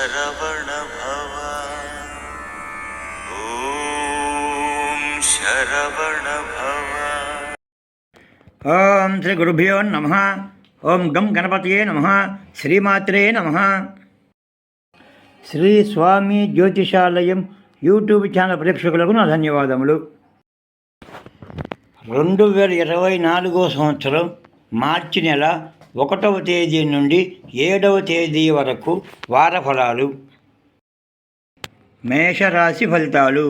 శరవణ భవ. ఓం శరవణ భవ. ఓం శ్రీ గురుభ్యో నమః. ఓం గం గణపతయే నమః. శ్రీమాత్రే నమః. శ్రీ స్వామి జ్యోతిషాలయం యూట్యూబ్ ఛానల్ ప్రేక్షకులకు నా ధన్యవాదములు. 2024 సంవత్సరం మార్చి నెల 1వ తేదీ నుండి 7వ తేదీ వరకు వార ఫలాలు. మేషరాశి ఫలితాలు.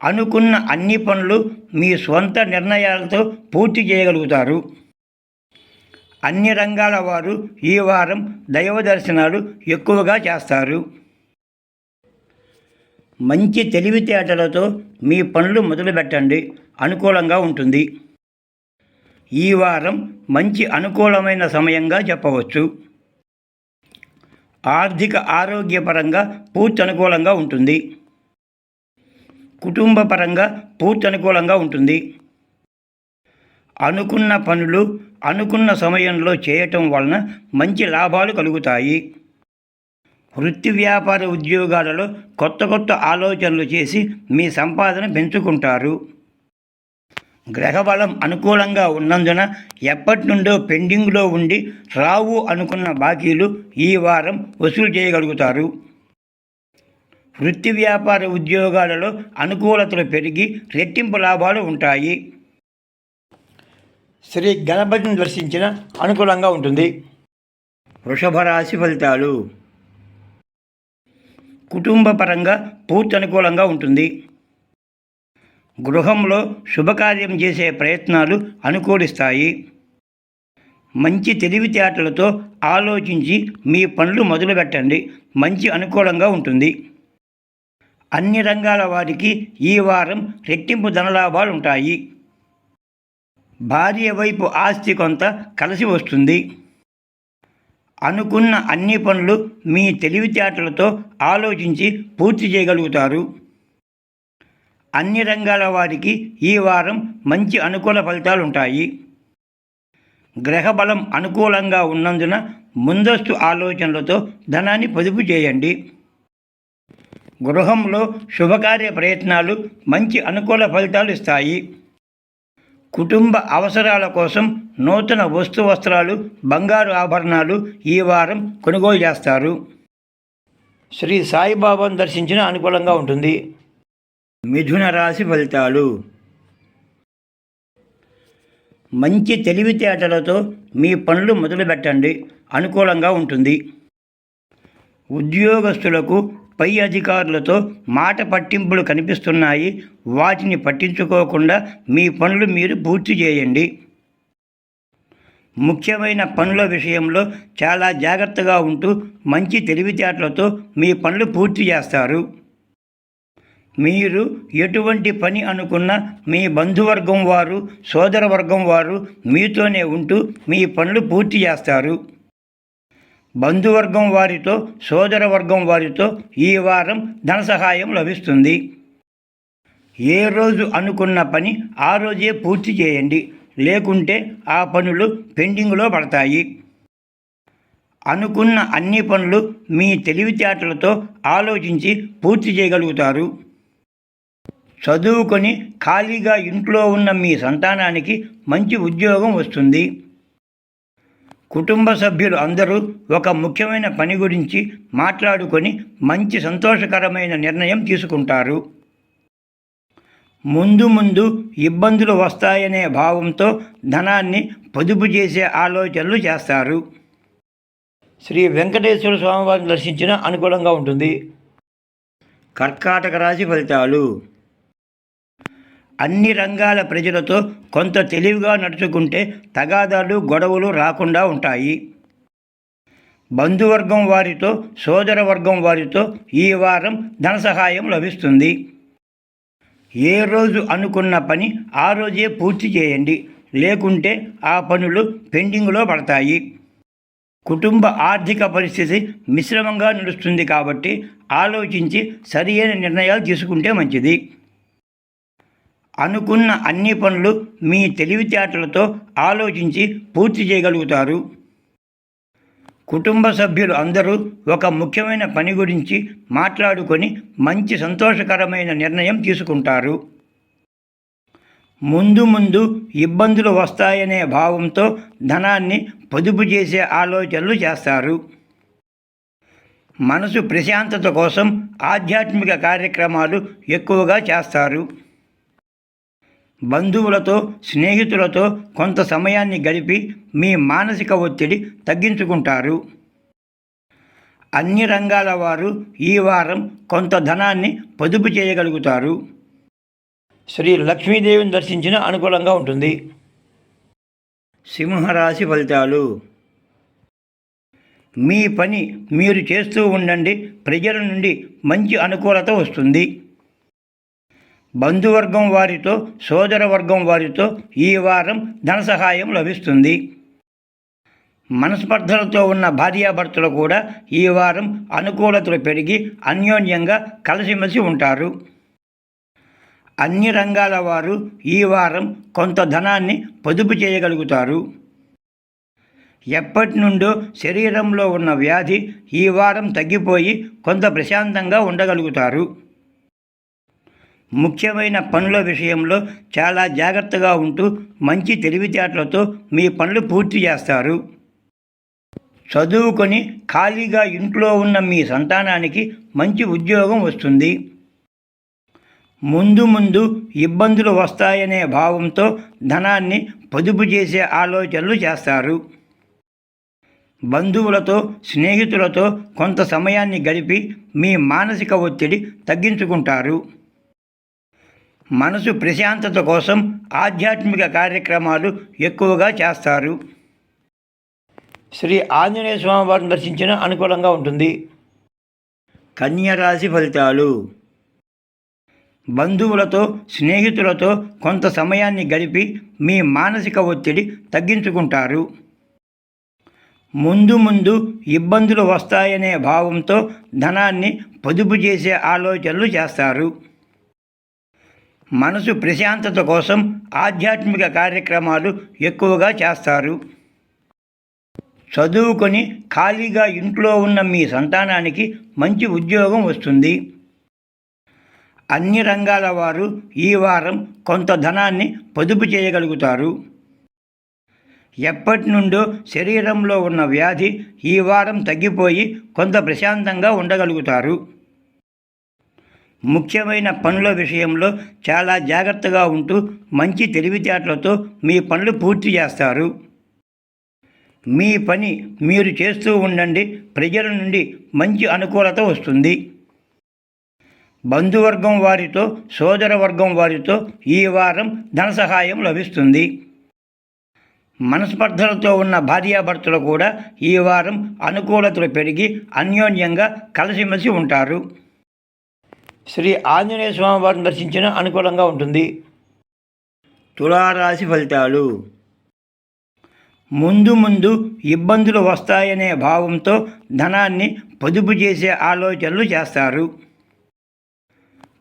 అనుకున్న అన్ని పనులు మీ స్వంత నిర్ణయాలతో పూర్తి చేయగలుగుతారు. అన్ని రంగాల వారు ఈ వారం దైవ దర్శనాలు ఎక్కువగా చేస్తారు. మంచి తెలివితేటలతో మీ పనులు మొదలుపెట్టండి, అనుకూలంగా ఉంటుంది. ఈ వారం మంచి అనుకూలమైన సమయంగా చెప్పవచ్చు. ఆర్థిక ఆరోగ్యపరంగా పూర్తి అనుకూలంగా ఉంటుంది. కుటుంబ పరంగా పూర్తి అనుకూలంగా ఉంటుంది. అనుకున్న పనులు అనుకున్న సమయంలో చేయటం వలన మంచి లాభాలు కలుగుతాయి. వృత్తి వ్యాపార ఉద్యోగాలలో కొత్త ఆలోచనలు చేసి మీ సంపాదన పెంచుకుంటారు. గ్రహబలం అనుకూలంగా ఉన్నందున ఎప్పటి నుండో పెండింగ్లో ఉండి రావు అనుకున్న బాకీలు ఈ వారం వసూలు చేయగలుగుతారు. వృత్తి వ్యాపార ఉద్యోగాలలో అనుకూలతలు పెరిగి రెట్టింపు లాభాలు ఉంటాయి. శ్రీ గణపతిని దర్శించిన అనుకూలంగా ఉంటుంది. వృషభ రాశి ఫలితాలు. కుటుంబ పరంగా పూర్తి అనుకూలంగా ఉంటుంది. గృహంలో శుభకార్యం చేసే ప్రయత్నాలు అనుకూలిస్తాయి. మంచి తెలివితేటలతో ఆలోచించి మీ పనులు మొదలుపెట్టండి, మంచి అనుకూలంగా ఉంటుంది. అన్ని రంగాల వారికి ఈ వారం రెట్టింపు ధనలాభాలు ఉంటాయి. భార్య వైపు ఆస్తి కొంత కలిసి వస్తుంది. అనుకున్న అన్ని పనులు మీ తెలివితేటలతో ఆలోచించి పూర్తి చేయగలుగుతారు. అన్ని రంగాల వారికి ఈ వారం మంచి అనుకూల ఫలితాలు ఉంటాయి. గ్రహబలం అనుకూలంగా ఉన్నందున ముందస్తు ఆలోచనలతో ధనాన్ని పొదుపు చేయండి. గృహంలో శుభకార్య ప్రయత్నాలు మంచి అనుకూల ఫలితాలు ఇస్తాయి. కుటుంబ అవసరాల కోసం నూతన వస్త్రాలు, బంగారు ఆభరణాలు ఈ వారం కొనుగోలు చేస్తారు. శ్రీ సాయిబాబాను దర్శించిన అనుకూలంగా ఉంటుంది. మిథున రాశి ఫలితాలు. మంచి తెలివితేటలతో మీ పనులు మొదలుపెట్టండి, అనుకూలంగా ఉంటుంది. ఉద్యోగస్తులకు పై అధికారులతో మాట పట్టింపులు కనిపిస్తున్నాయి. వాటిని పట్టించుకోకుండా మీ పనులు మీరు పూర్తి చేయండి. ముఖ్యమైన పనుల విషయంలో చాలా జాగ్రత్తగా ఉంటూ మంచి తెలివితేటలతో మీ పనులు పూర్తి చేస్తారు. మీరు ఎటువంటి పని అనుకున్నా మీ బంధువర్గం వారు, సోదరవర్గం వారు మీతోనే ఉంటూ మీ పనులు పూర్తి చేస్తారు. బంధువర్గం వారితో, సోదరవర్గం వారితో ఈ వారం ధన సహాయం లభిస్తుంది. ఏ రోజు అనుకున్న పని ఆ రోజే పూర్తి చేయండి, లేకుంటే ఆ పనులు పెండింగ్లో పడతాయి. అనుకున్న అన్ని పనులు మీ తెలివితేటలతో ఆలోచించి పూర్తి చేయగలుగుతారు. చదువుకొని ఖాళీగా ఇంట్లో ఉన్న మీ సంతానానికి మంచి ఉద్యోగం వస్తుంది. కుటుంబ సభ్యులు అందరూ ఒక ముఖ్యమైన పని గురించి మాట్లాడుకొని మంచి సంతోషకరమైన నిర్ణయం తీసుకుంటారు. ముందు ఇబ్బందులు వస్తాయనే భావంతో ధనాన్ని పొదుపు చేసే ఆలోచనలు చేస్తారు. శ్రీ వెంకటేశ్వర స్వామివారిని దర్శించిన అనుకూలంగా ఉంటుంది. కర్కాటక రాశి ఫలితాలు. అన్ని రంగాల ప్రజలతో కొంత తెలివిగా నడుచుకుంటే తగాదాలు, గొడవలు రాకుండా ఉంటాయి. బంధువర్గం వారితో, సోదరవర్గం వారితో ఈ వారం ధన సహాయం లభిస్తుంది. ఏ రోజు అనుకున్న పని ఆ రోజే పూర్తి చేయండి, లేకుంటే ఆ పనులు పెండింగ్లో పడతాయి. కుటుంబ ఆర్థిక పరిస్థితి మిశ్రమంగా నడుస్తుంది కాబట్టి ఆలోచించి సరియైన నిర్ణయాలు తీసుకుంటే మంచిది. అనుకున్న అన్ని పనులు మీ తెలివితేటలతో ఆలోచించి పూర్తి చేయగలుగుతారు. కుటుంబ సభ్యులు అందరూ ఒక ముఖ్యమైన పని గురించి మాట్లాడుకొని మంచి సంతోషకరమైన నిర్ణయం తీసుకుంటారు. ముందు ముందు ఇబ్బందులు వస్తాయనే భావంతో ధనాన్ని పొదుపు చేసే ఆలోచనలు చేస్తారు. మనసు ప్రశాంతత కోసం ఆధ్యాత్మిక కార్యక్రమాలు ఎక్కువగా చేస్తారు. బంధువులతో, స్నేహితులతో కొంత సమయాన్ని గడిపి మీ మానసిక ఒత్తిడి తగ్గించుకుంటారు. అన్ని రంగాల వారు ఈ వారం కొంత ధనాన్ని పొదుపు చేయగలుగుతారు. శ్రీ లక్ష్మీదేవిని దర్శించిన అనుకూలంగా ఉంటుంది. సింహరాశి ఫలితాలు. మీ పని మీరు చేస్తూ ఉండండి. ప్రజల నుండి మంచి అనుకూలత వస్తుంది. బంధువర్గం వారితో, సోదర వర్గం వారితో ఈ వారం ధన సహాయం లభిస్తుంది. మనస్పర్ధలతో ఉన్న భార్యాభర్తలు కూడా ఈ వారం అనుకూలతలు పెరిగి అన్యోన్యంగా కలిసిమెలిసి ఉంటారు. అన్ని రంగాల వారు ఈ వారం కొంత ధనాన్ని పొదుపు చేయగలుగుతారు. ఎప్పటి నుండో శరీరంలో ఉన్న వ్యాధి ఈ వారం తగ్గిపోయి కొంత ప్రశాంతంగా ఉండగలుగుతారు. ముఖ్యమైన పనుల విషయంలో చాలా జాగ్రత్తగా ఉంటూ మంచి తెలివితేటలతో మీ పనులు పూర్తి చేస్తారు. చదువుకొని ఖాళీగా ఇంట్లో ఉన్న మీ సంతానానికి మంచి ఉద్యోగం వస్తుంది. ముందు ముందు ఇబ్బందులు వస్తాయనే భావంతో ధనాన్ని పొదుపు చేసే ఆలోచనలు చేస్తారు. బంధువులతో, స్నేహితులతో కొంత సమయాన్ని గడిపి మీ మానసిక ఒత్తిడి తగ్గించుకుంటారు. మనసు ప్రశాంతత కోసం ఆధ్యాత్మిక కార్యక్రమాలు ఎక్కువగా చేస్తారు. శ్రీ ఆంజనేయ స్వామి వారిని దర్శించిన అనుకూలంగా ఉంటుంది. కన్యరాశి ఫలితాలు. బంధువులతో, స్నేహితులతో కొంత సమయాన్ని గడిపి మీ మానసిక ఒత్తిడి తగ్గించుకుంటారు. ముందు ముందు ఇబ్బందులు వస్తాయనే భావంతో ధనాన్ని పొదుపు చేసే ఆలోచనలు చేస్తారు. మనసు ప్రశాంతత కోసం ఆధ్యాత్మిక కార్యక్రమాలు ఎక్కువగా చేస్తారు. చదువుకొని ఖాళీగా ఇంట్లో ఉన్న మీ సంతానానికి మంచి ఉద్యోగం వస్తుంది. అన్ని రంగాల వారు ఈ వారం కొంత ధనాన్ని పొదుపు చేయగలుగుతారు. ఎప్పటి నుండో శరీరంలో ఉన్న వ్యాధి ఈ వారం తగ్గిపోయి కొంత ప్రశాంతంగా ఉండగలుగుతారు. ముఖ్యమైన పనుల విషయంలో చాలా జాగ్రత్తగా ఉంటూ మంచి తెలివితేటలతో మీ పనులు పూర్తి చేస్తారు. మీ పని మీరు చేస్తూ ఉండండి. ప్రజల నుండి మంచి అనుకూలత వస్తుంది. బంధువర్గం వారితో, సోదర వర్గం వారితో ఈ వారం ధన సహాయం లభిస్తుంది. మనస్పర్ధలతో ఉన్న భార్యాభర్తలు కూడా ఈ వారం అనుకూలతలు పెరిగి అన్యోన్యంగా కలిసిమెలిసి ఉంటారు. శ్రీ ఆంజనేయ స్వామి వారిని దర్శించిన అనుకూలంగా ఉంటుంది. తులారాశి ఫలితాలు. ముందు ముందు ఇబ్బందులు వస్తాయనే భావంతో ధనాన్ని పొదుపు చేసే ఆలోచనలు చేస్తారు.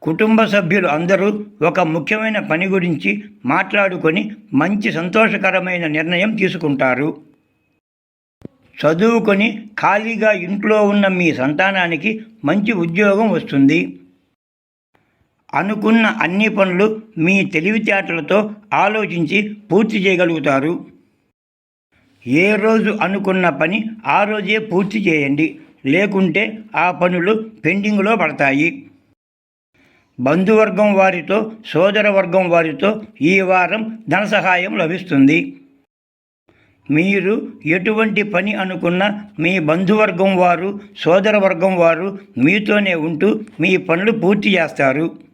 కుటుంబ సభ్యులు అందరూ ఒక ముఖ్యమైన పని గురించి మాట్లాడుకొని మంచి సంతోషకరమైన నిర్ణయం తీసుకుంటారు. చదువుకొని ఖాళీగా ఇంట్లో ఉన్న మీ సంతానానికి మంచి ఉద్యోగం వస్తుంది. అనుకున్న అన్ని పనులు మీ తెలివితేటలతో ఆలోచించి పూర్తి చేయగలుగుతారు. ఏ రోజు అనుకున్న పని ఆ రోజే పూర్తి చేయండి. లేకుంటే ఆ పనులు పెండింగ్లో పడతాయి. బంధువర్గం వారితో, సోదర వర్గం వారితో ఈ వారం ధన సహాయం లభిస్తుంది. మీరు ఎటువంటి పని అనుకున్నా మీ బంధువర్గం వారు, సోదర వర్గం వారు మీతోనే ఉంటూ మీ పనులు పూర్తి చేస్తారు.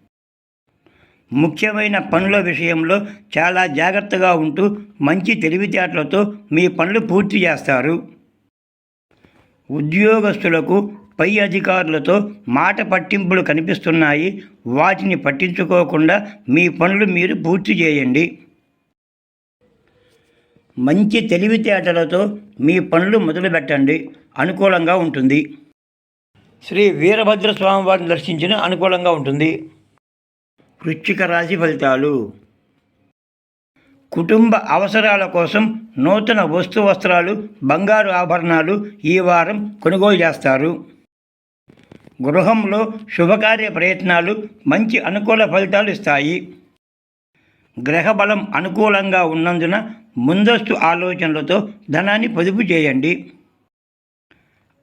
ముఖ్యమైన పనుల విషయంలో చాలా జాగ్రత్తగా ఉంటూ మంచి తెలివితేటలతో మీ పనులు పూర్తి చేస్తారు. ఉద్యోగస్తులకు పై అధికారులతో మాట పట్టింపులు కనిపిస్తున్నాయి. వాటిని పట్టించుకోకుండా మీ పనులు మీరు పూర్తి చేయండి. మంచి తెలివితేటలతో మీ పనులు మొదలుపెట్టండి. అనుకూలంగా ఉంటుంది. శ్రీ వీరభద్ర స్వామి వారిని దర్శించిన అనుకూలంగా ఉంటుంది. వృశ్చిక రాశి ఫలితాలు. కుటుంబ అవసరాల కోసం నూతన వస్త్రాలు బంగారు ఆభరణాలు ఈ వారం కొనుగోలు చేస్తారు. గృహంలో శుభకార్య ప్రయత్నాలు మంచి అనుకూల ఫలితాలు ఇస్తాయి. గ్రహబలం అనుకూలంగా ఉన్నందున ముందస్తు ఆలోచనలతో ధనాన్ని పొదుపు చేయండి.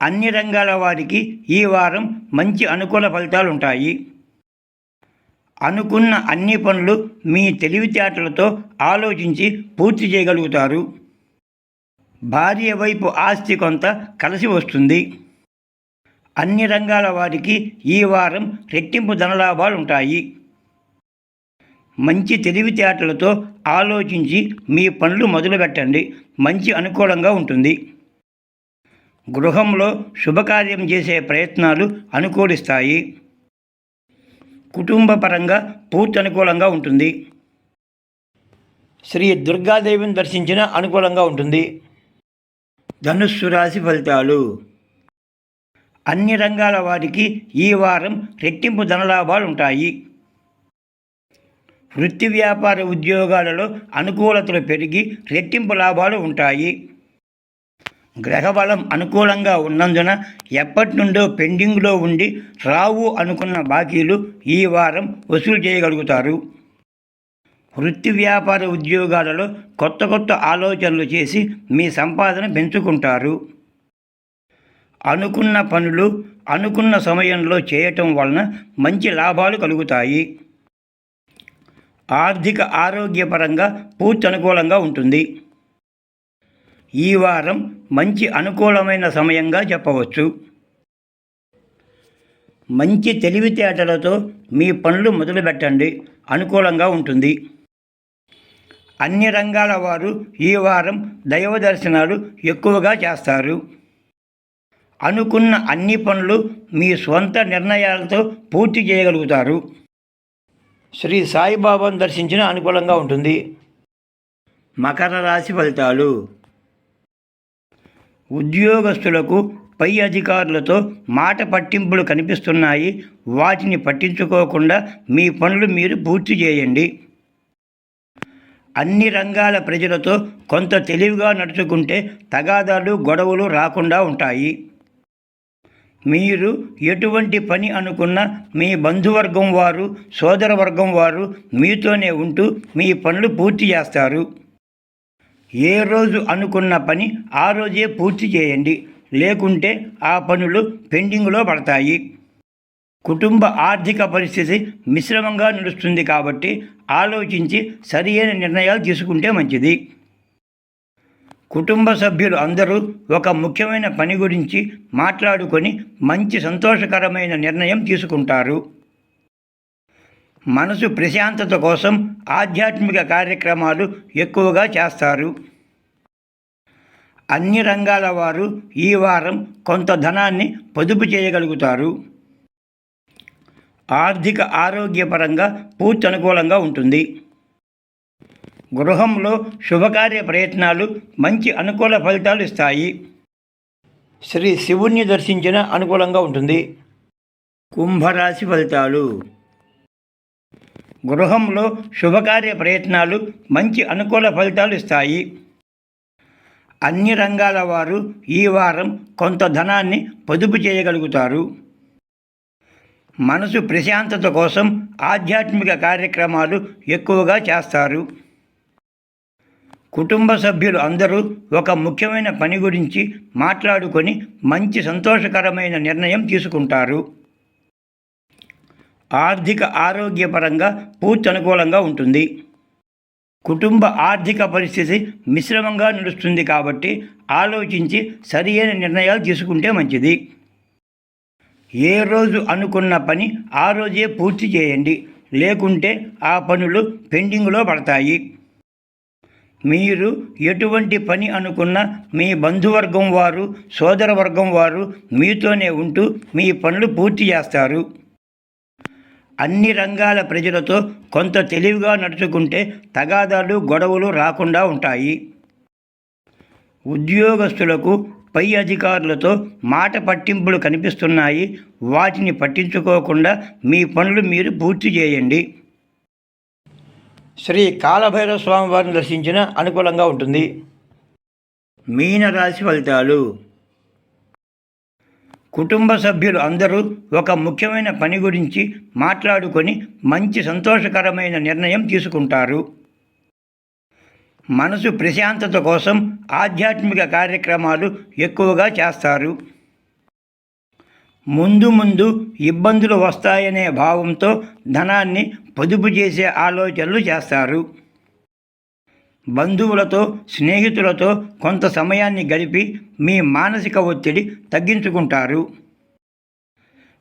అన్ని రంగాల వారికి ఈ వారం మంచి అనుకూల ఫలితాలు ఉంటాయి. అనుకున్న అన్ని పనులు మీ తెలివితేటలతో ఆలోచించి పూర్తి చేయగలుగుతారు. భార్య వైపు ఆస్తి కొంత కలిసి వస్తుంది. అన్ని రంగాల వారికి ఈ వారం రెట్టింపు ధనలాభాలు ఉంటాయి. మంచి తెలివితేటలతో ఆలోచించి మీ పనులు మొదలుపెట్టండి. మంచి అనుకూలంగా ఉంటుంది. గృహంలో శుభకార్యం చేసే ప్రయత్నాలు అనుకూలిస్తాయి. కుటుంబపరంగా పూర్తి అనుకూలంగా ఉంటుంది. శ్రీ దుర్గాదేవిని దర్శించిన అనుకూలంగా ఉంటుంది. ధనుస్సు రాశి ఫలితాలు. అన్ని రంగాల వారికి ఈ వారం రెట్టింపు ధనలాభాలు ఉంటాయి. వృత్తి వ్యాపార ఉద్యోగాలలో అనుకూలతలు పెరిగి రెట్టింపు లాభాలు ఉంటాయి. గ్రహబలం అనుకూలంగా ఉన్నందున ఎప్పటి నుండో పెండింగ్లో ఉండి రావు అనుకున్న బాకీలు ఈ వారం వసూలు చేయగలుగుతారు. వృత్తి వ్యాపార ఉద్యోగాలలో కొత్త ఆలోచనలు చేసి మీ సంపాదన పెంచుకుంటారు. అనుకున్న పనులు అనుకున్న సమయంలో చేయటం వలన మంచి లాభాలు కలుగుతాయి. ఆర్థిక ఆరోగ్యపరంగా పూర్తి అనుకూలంగా ఉంటుంది. ఈ వారం మంచి అనుకూలమైన సమయంగా చెప్పవచ్చు. మంచి తెలివితేటలతో మీ పనులు మొదలుపెట్టండి. అనుకూలంగా ఉంటుంది. అన్ని రంగాల వారు ఈ వారం దైవ దర్శనాలు ఎక్కువగా చేస్తారు. అనుకున్న అన్ని పనులు మీ స్వంత నిర్ణయాలతో పూర్తి చేయగలుగుతారు. శ్రీ సాయిబాబాను దర్శించిన అనుకూలంగా ఉంటుంది. మకర రాశి ఫలితాలు. ఉద్యోగస్తులకు పై అధికారులతో మాట పట్టింపులు కనిపిస్తున్నాయి. వాటిని పట్టించుకోకుండా మీ పనులు మీరు పూర్తి చేయండి. అన్ని రంగాల ప్రజలతో కొంత తెలివిగా నడుచుకుంటే తగాదాలు గొడవలు రాకుండా ఉంటాయి. మీరు ఎటువంటి పని అనుకున్నా మీ బంధువర్గం వారు సోదరవర్గం వారు మీతోనే ఉంటూ మీ పనులు పూర్తి చేస్తారు. ఏ రోజు అనుకున్న పని ఆ రోజే పూర్తి చేయండి. లేకుంటే ఆ పనులు పెండింగ్లో పడతాయి. కుటుంబ ఆర్థిక పరిస్థితి మిశ్రమంగా నడుస్తుంది కాబట్టి ఆలోచించి సరియైన నిర్ణయాలు తీసుకుంటే మంచిది. కుటుంబ సభ్యులు అందరూ ఒక ముఖ్యమైన పని గురించి మాట్లాడుకొని మంచి సంతోషకరమైన నిర్ణయం తీసుకుంటారు. మనసు ప్రశాంతత కోసం ఆధ్యాత్మిక కార్యక్రమాలు ఎక్కువగా చేస్తారు. అన్ని రంగాల వారు ఈ వారం కొంత ధనాన్ని పొదుపు చేయగలుగుతారు. ఆర్థిక ఆరోగ్యపరంగా పూర్తి అనుకూలంగా ఉంటుంది. గృహంలో శుభకార్య ప్రయత్నాలు మంచి అనుకూల ఫలితాలు ఇస్తాయి. శ్రీ శివుణ్ణి దర్శించిన అనుకూలంగా ఉంటుంది. కుంభరాశి ఫలితాలు. గృహంలో శుభకార్య ప్రయత్నాలు మంచి అనుకూల ఫలితాలు ఇస్తాయి. అన్ని రంగాల వారు ఈ వారం కొంత ధనాన్ని పొదుపు చేయగలుగుతారు. మనసు ప్రశాంతత కోసం ఆధ్యాత్మిక కార్యక్రమాలు ఎక్కువగా చేస్తారు. కుటుంబ సభ్యులు అందరూ ఒక ముఖ్యమైన పని గురించి మాట్లాడుకొని మంచి సంతోషకరమైన నిర్ణయం తీసుకుంటారు. ఆర్థిక ఆరోగ్యపరంగా పూర్తి అనుకూలంగా ఉంటుంది. కుటుంబ ఆర్థిక పరిస్థితి మిశ్రమంగా నడుస్తుంది కాబట్టి ఆలోచించి సరియైన నిర్ణయాలు తీసుకుంటే మంచిది. ఏ రోజు అనుకున్న పని ఆ రోజే పూర్తి చేయండి. లేకుంటే ఆ పనులు పెండింగ్లో పడతాయి. మీరు ఎటువంటి పని అనుకున్నా మీ బంధువర్గం వారు సోదరవర్గం వారు మీతోనే ఉంటూ మీ పనులు పూర్తి చేస్తారు. అన్ని రంగాల ప్రజలతో కొంత తెలివిగా నడుచుకుంటే తగాదాలు గొడవలు రాకుండా ఉంటాయి. ఉద్యోగస్తులకు పై అధికారులతో మాట పట్టింపులు కనిపిస్తున్నాయి. వాటిని పట్టించుకోకుండా మీ పనులు మీరు పూర్తి చేయండి. శ్రీ కాలభైరవ స్వామి వారిని దర్శించిన అనుకూలంగా ఉంటుంది. మీనరాశి ఫలితాలు. కుటుంబ సభ్యులు అందరూ ఒక ముఖ్యమైన పని గురించి మాట్లాడుకొని మంచి సంతోషకరమైన నిర్ణయం తీసుకుంటారు. మనసు ప్రశాంతత కోసం ఆధ్యాత్మిక కార్యక్రమాలు ఎక్కువగా చేస్తారు. ముందు ముందు ఇబ్బందులు వస్తాయనే భావంతో ధనాన్ని పొదుపు చేసే ఆలోచనలు చేస్తారు. బంధువులతో, స్నేహితులతో కొంత సమయాన్ని గడిపి మీ మానసిక ఒత్తిడి తగ్గించుకుంటారు.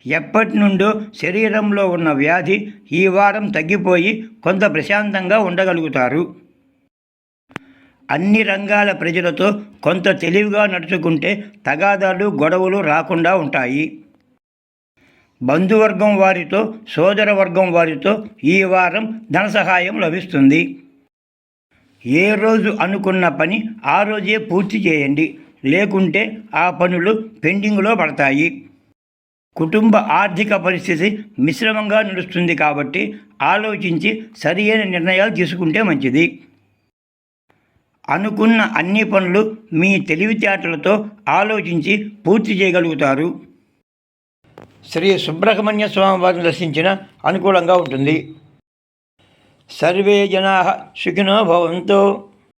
ఎప్పటి నుండో శరీరంలో ఉన్న వ్యాధి ఈ వారం తగ్గిపోయి కొంత ప్రశాంతంగా ఉండగలుగుతారు. అన్ని రంగాల ప్రజలతో కొంత తెలివిగా నడుచుకుంటే తగాదాలు, గొడవలు రాకుండా ఉంటాయి. బంధువర్గం వారితో, సోదర వర్గం వారితో ఈ వారం ధన సహాయం లభిస్తుంది. ఏ రోజు అనుకున్న పని ఆ రోజే పూర్తి చేయండి, లేకుంటే ఆ పనులు పెండింగ్లో పడతాయి. కుటుంబ ఆర్థిక పరిస్థితి మిశ్రమంగా నడుస్తుంది కాబట్టి ఆలోచించి సరియైన నిర్ణయాలు తీసుకుంటే మంచిది. అనుకున్న అన్ని పనులు మీ తెలివితేటలతో ఆలోచించి పూర్తి చేయగలుగుతారు. శ్రీ సుబ్రహ్మణ్య స్వామి వారిని దర్శించిన అనుకూలంగా ఉంటుంది. సర్వే జనాః సుఖినో భవంతు.